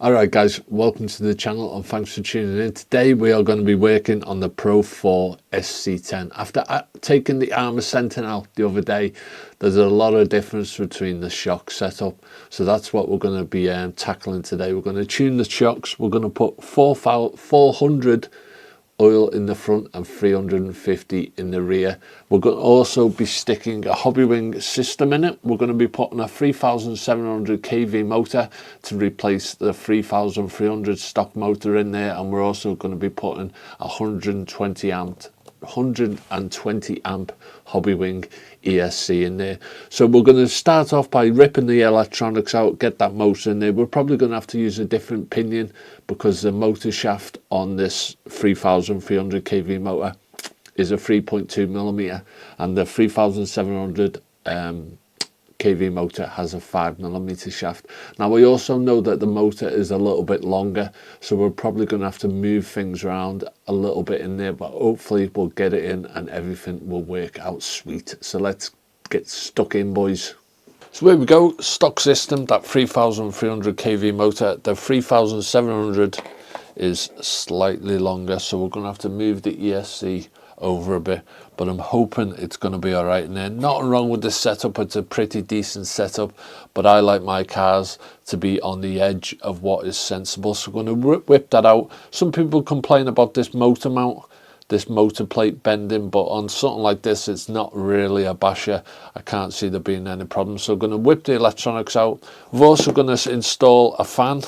Alright guys, welcome to the channel and thanks for tuning in. Today we are going to be working on the Pro4 Sc10. After taking the arm ascending out the other day, there's a lot of difference between the shock setup. So that's what we're going to be tackling today. We're going to tune the shocks. We're going to put 400 oil in the front and 350 in the rear. We're going to also be sticking a Hobbywing system in it. We're going to be putting a 3700 kV motor to replace the 3300 stock motor in there, and we're also going to be putting a 120 amp Hobbywing ESC in there. So we're going to start off by ripping the electronics out, get that motor in there. We're probably going to have to use a different pinion because the motor shaft on this 3300 kV motor is a 3.2mm and the 3700 kV motor has a 5mm shaft. Now we also know that the motor is a little bit longer, so we're probably going to have to move things around a little bit in there, but hopefully we'll get it in and everything will work out sweet. So let's get stuck in, boys. So here we go, stock system, that 3300 kV motor. The 3700 is slightly longer, so we're going to have to move the ESC over a bit, but I'm hoping it's going to be all right in there. Nothing wrong with this setup, it's a pretty decent setup, but I like my cars to be on the edge of what is sensible, so we're going to whip that out. Some people complain about this motor mount, this motor plate bending, but on something like this it's not really a basher. I can't see there being any problem, so I'm going to whip the electronics out. We're also going to install a fan,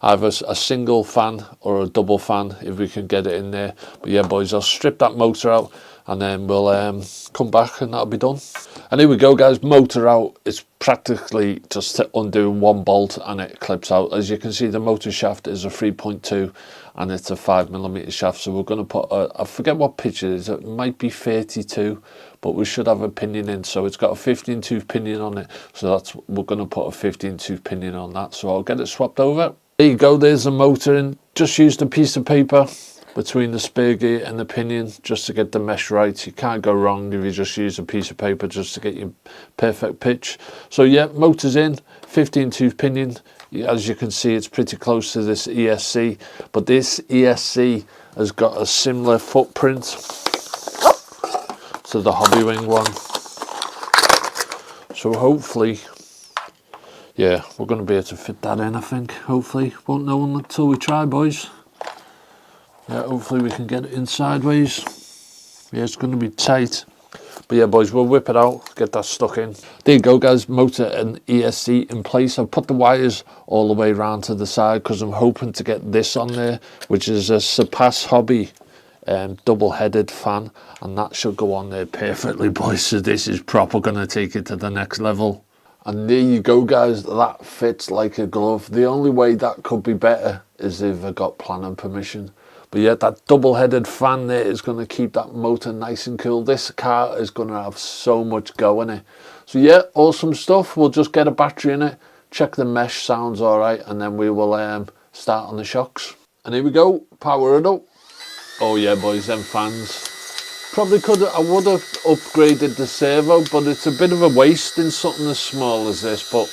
either a single fan or a double fan if we can get it in there. But yeah boys, I'll strip that motor out and then we'll come back and that'll be done. And here we go guys, motor out. It's practically just undoing one bolt and it clips out. As you can see, the motor shaft is a 3.2 and it's a 5mm shaft, so we're going to put I forget what pitch it is, it might be 32, but we should have a pinion in, so it's got a 15 tooth pinion on it, so we're going to put a 15 tooth pinion on that. So I'll get it swapped over. There you go, there's the motor in. Just used a piece of paper between the spur gear and the pinion just to get the mesh right. You can't go wrong if you just use a piece of paper just to get your perfect pitch. So yeah, motor's in, 15 tooth pinion. As you can see, it's pretty close to this ESC, but this ESC has got a similar footprint to the Hobbywing one. So hopefully, yeah, we're going to be able to fit that in, I think. Hopefully. Won't know until we try, boys. Yeah, hopefully we can get it in sideways. Yeah, it's going to be tight. But yeah, boys, we'll whip it out, get that stuck in. There you go, guys, motor and ESC in place. I've put the wires all the way around to the side because I'm hoping to get this on there, which is a Surpass Hobby double-headed fan. And that should go on there perfectly, boys. So this is proper going to take it to the next level. And there you go guys, that fits like a glove. The only way that could be better is if I got planning permission. But yeah, that double-headed fan there is going to keep that motor nice and cool. This car is going to have so much go in it. So yeah, awesome stuff. We'll just get a battery in it, check the mesh sounds all right, and then we will start on the shocks. And here we go, power it up. Oh yeah boys, them fans. Probably I would have upgraded the servo, but it's a bit of a waste in something as small as this, but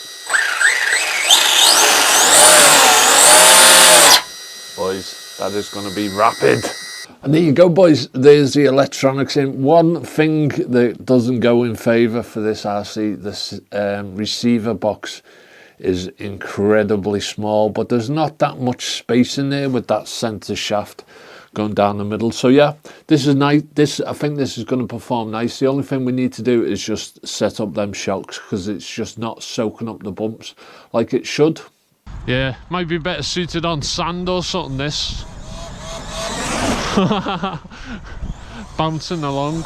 boys, that is going to be rapid. And there you go boys, there's the electronics in. One thing that doesn't go in favour for this RC, this receiver box is incredibly small, but there's not that much space in there with that centre shaft going down the middle. So yeah, this is nice. I think this is going to perform nice. The only thing we need to do is just set up them shocks because it's just not soaking up the bumps like it should. Yeah, might be better suited on sand or something, this. Bouncing along.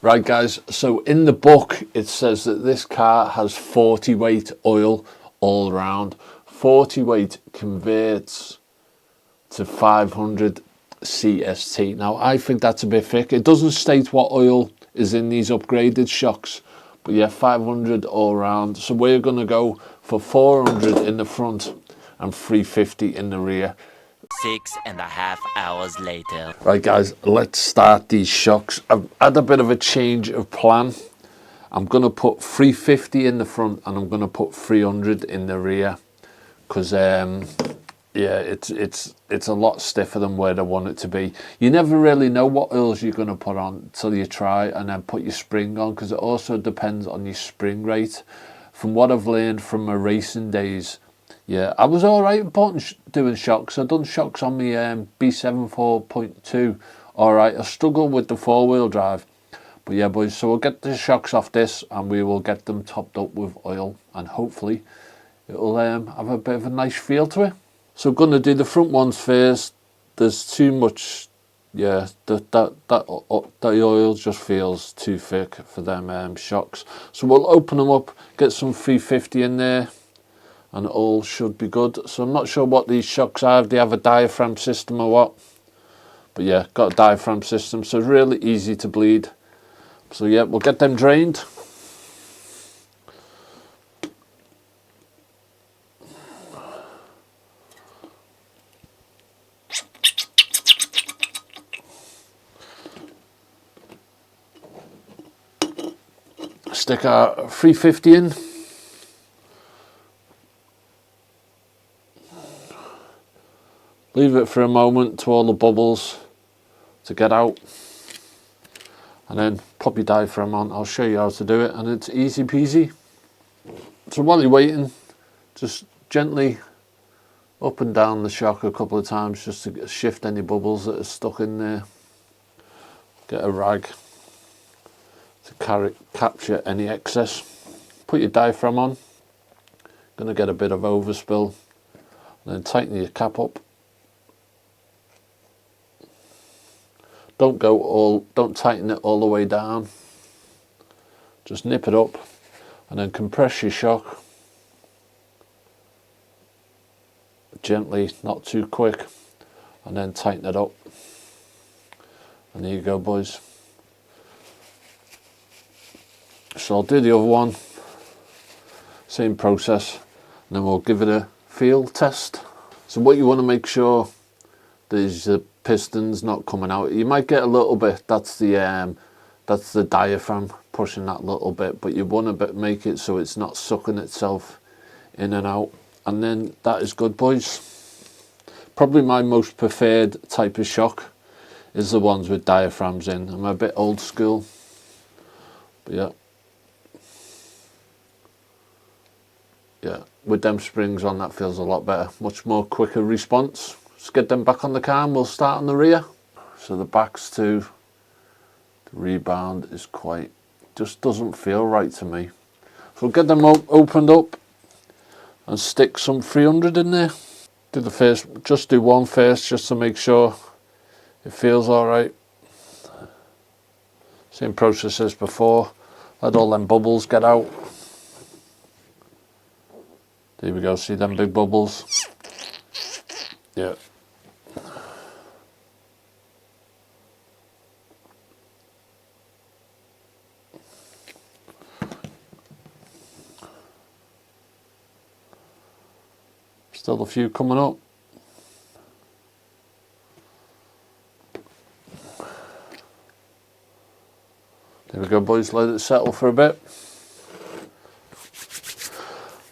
Right guys, so in the book it says that this car has 40 weight oil all around. 40 weight converts to 500 CST. Now I think that's a bit thick. It doesn't state what oil is in these upgraded shocks, but yeah, 500 all around. So we're going to go for 400 in the front and 350 in the rear. 6.5 hours later. Right guys, let's start these shocks. I've had a bit of a change of plan. I'm going to put 350 in the front and I'm going to put 300 in the rear, because yeah, it's a lot stiffer than where I want it to be. You never really know what oils you're going to put on till you try and then put your spring on, because it also depends on your spring rate. From what I've learned from my racing days, yeah, I was all right doing shocks. I've done shocks on my B7 4.2. All right, I struggle with the four-wheel drive. But yeah, boys, so we'll get the shocks off this and we will get them topped up with oil, and hopefully it'll have a bit of a nice feel to it. So I'm going to do the front ones first. There's too much, yeah, the oil just feels too thick for them shocks. So we'll open them up, get some 350 in there, and it all should be good. So I'm not sure what these shocks are, if they have a diaphragm system or what. But yeah, got a diaphragm system, so it's really easy to bleed. So yeah, we'll get them drained. Stick our 350 in. Leave it for a moment to all the bubbles to get out. And then pop your diaphragm on. I'll show you how to do it, and it's easy peasy. So while you're waiting, just gently up and down the shock a couple of times just to shift any bubbles that are stuck in there. Get a rag to capture any excess. Put your diaphragm on. Gonna get a bit of overspill. And then tighten your cap up. Don't tighten it all the way down. Just nip it up and then compress your shock. Gently, not too quick, and then tighten it up. And there you go, boys. So I'll do the other one, same process, and then we'll give it a feel test. So what you want to make sure is the pistons not coming out. You might get a little bit, that's the diaphragm pushing that little bit, but you want to make it so it's not sucking itself in and out. And then that is good, boys. Probably my most preferred type of shock is the ones with diaphragms in. I'm a bit old school, but yeah, with them springs on, that feels a lot better. Much more quicker response. Let's get them back on the car and we'll start on the rear. So the backs too, the rebound is just doesn't feel right to me. So we'll get them opened up and stick some 300 in there. Just do one first, just to make sure it feels all right. Same process as before. Let all them bubbles get out. There we go, see them big bubbles? Yeah. Still a few coming up. There we go, boys, let it settle for a bit.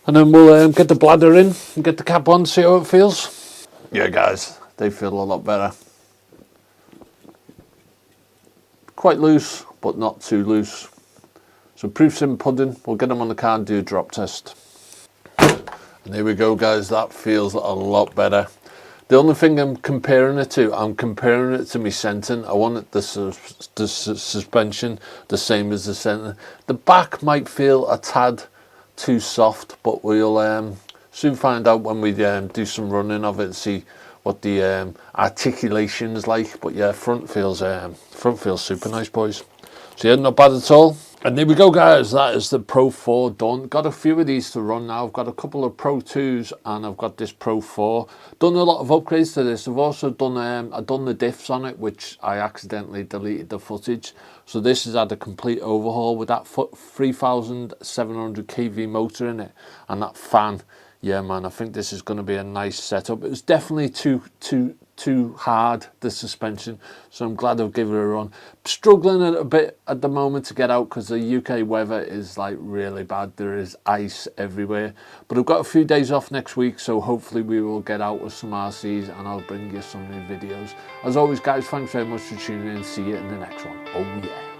And then we'll get the bladder in and get the cap on, see how it feels. Yeah, guys, they feel a lot better. Quite loose, but not too loose. So proof's in pudding. We'll get them on the car and do a drop test. And there we go, guys, that feels a lot better. The only thing I'm comparing it to my Sentin. I want the suspension the same as the Sentin. The back might feel a tad too soft, but we'll soon find out when we do some running of it, see what the articulation is like. But yeah, front feels super nice, boys. So yeah, not bad at all. And there we go, guys, that is the Pro4 done. Got a few of these to run now. I've got a couple of Pro2s and I've got this Pro4. Done a lot of upgrades to this. I've also done I've done the diffs on it, which I accidentally deleted the footage. So this has had a complete overhaul with that 3700 kV motor in it, and that fan yeah, man, I think this is going to be a nice setup. It was definitely too hard, the suspension, so I'm glad I'll give it a run. Struggling a bit at the moment to get out because the UK weather is like really bad. There is ice everywhere, but I've got a few days off next week, so hopefully we will get out with some RCs and I'll bring you some new videos. As always, guys, thanks very much for tuning in. See you in the next one. Oh yeah.